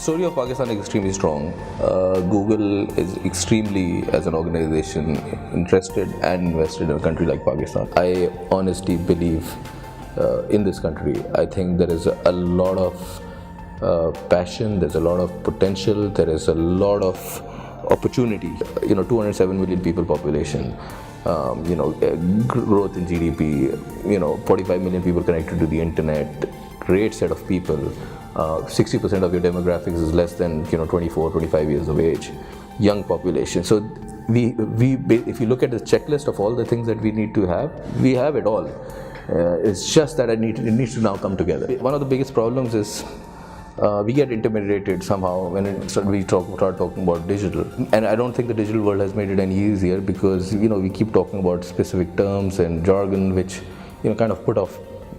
story of Pakistan is extremely strong. Google is extremely, as an organization, interested and invested in a country like Pakistan. I honestly believe in this country. I think there is a lot of passion, there's a lot of potential, there is a lot of opportunity. 207 million people population, growth in GDP, 45 million people connected to the internet, great set of people. 60% of your demographics is less than 24, 25 years of age, young population. So we if you look at the checklist of all the things that we need to have, we have it all. It's just that it needs to now come together. One of the biggest problems is we get intimidated somehow when we start talking about digital, and I don't think the digital world has made it any easier, because we keep talking about specific terms and jargon which kind of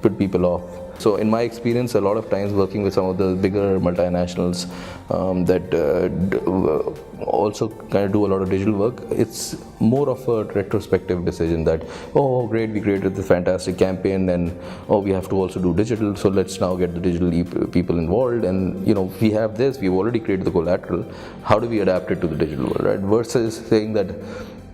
put people off. So in my experience, a lot of times working with some of the bigger multinationals that also kind of do a lot of digital work, it's more of a retrospective decision that, oh great, we created this fantastic campaign, and we have to also do digital, so let's now get the digital people involved, and we have this, we've already created the collateral, how do we adapt it to the digital world, right? Versus saying that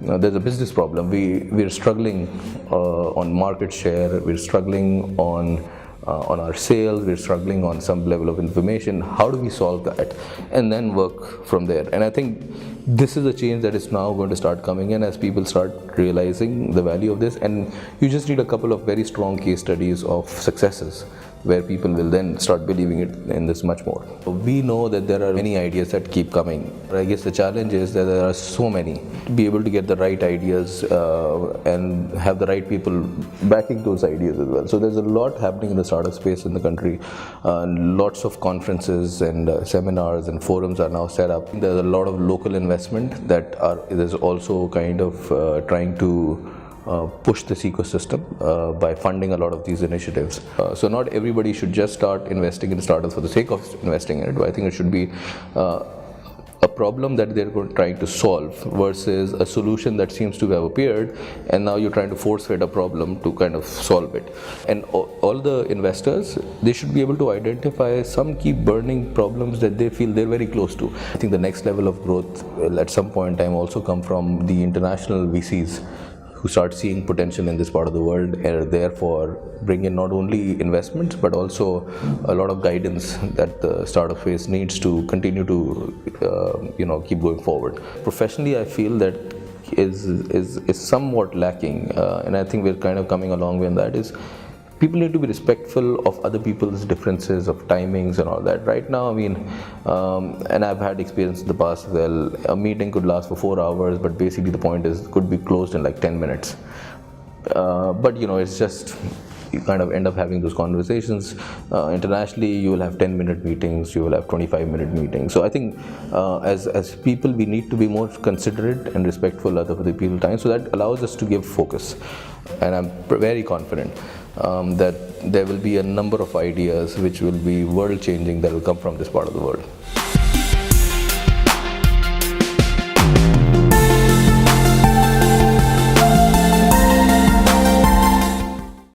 there's a business problem, we're struggling on market share, we're struggling on our sales, we're struggling on some level of information. How do we solve that? And then work from there. And I think this is a change that is now going to start coming in as people start realizing the value of this. And you just need a couple of very strong case studies of successes where people will then start believing in this much more. We know that there are many ideas that keep coming. I guess the challenge is that there are so many. To be able to get the right ideas and have the right people backing those ideas as well. So there's a lot happening in the startup space in the country. Lots of conferences and seminars and forums are now set up. There's a lot of local investment that is also kind of trying to push this ecosystem by funding a lot of these initiatives. So not everybody should just start investing in startups for the sake of investing in it. I think it should be a problem that they're trying to solve versus a solution that seems to have appeared, and now you're trying to force fit a problem to kind of solve it. And all the investors, they should be able to identify some key burning problems that they feel they're very close to. I think the next level of growth will at some point in time also come from the international VCs who start seeing potential in this part of the world, and therefore bring in not only investments but also a lot of guidance that the startup phase needs to continue to keep going forward. Professionally, I feel that is somewhat lacking, and I think we're kind of coming a long way in that. Is people need to be respectful of other people's differences of timings and all that. Right now, I mean, and I've had experience in the past as well, a meeting could last for 4 hours, but basically the point is could be closed in like 10 minutes. But it's just, you kind of end up having those conversations. Internationally, you will have 10-minute meetings, you will have 25-minute meetings. So I think as people, we need to be more considerate and respectful of other people's time, so that allows us to give focus. And I'm very confident that there will be a number of ideas which will be world-changing that will come from this part of the world.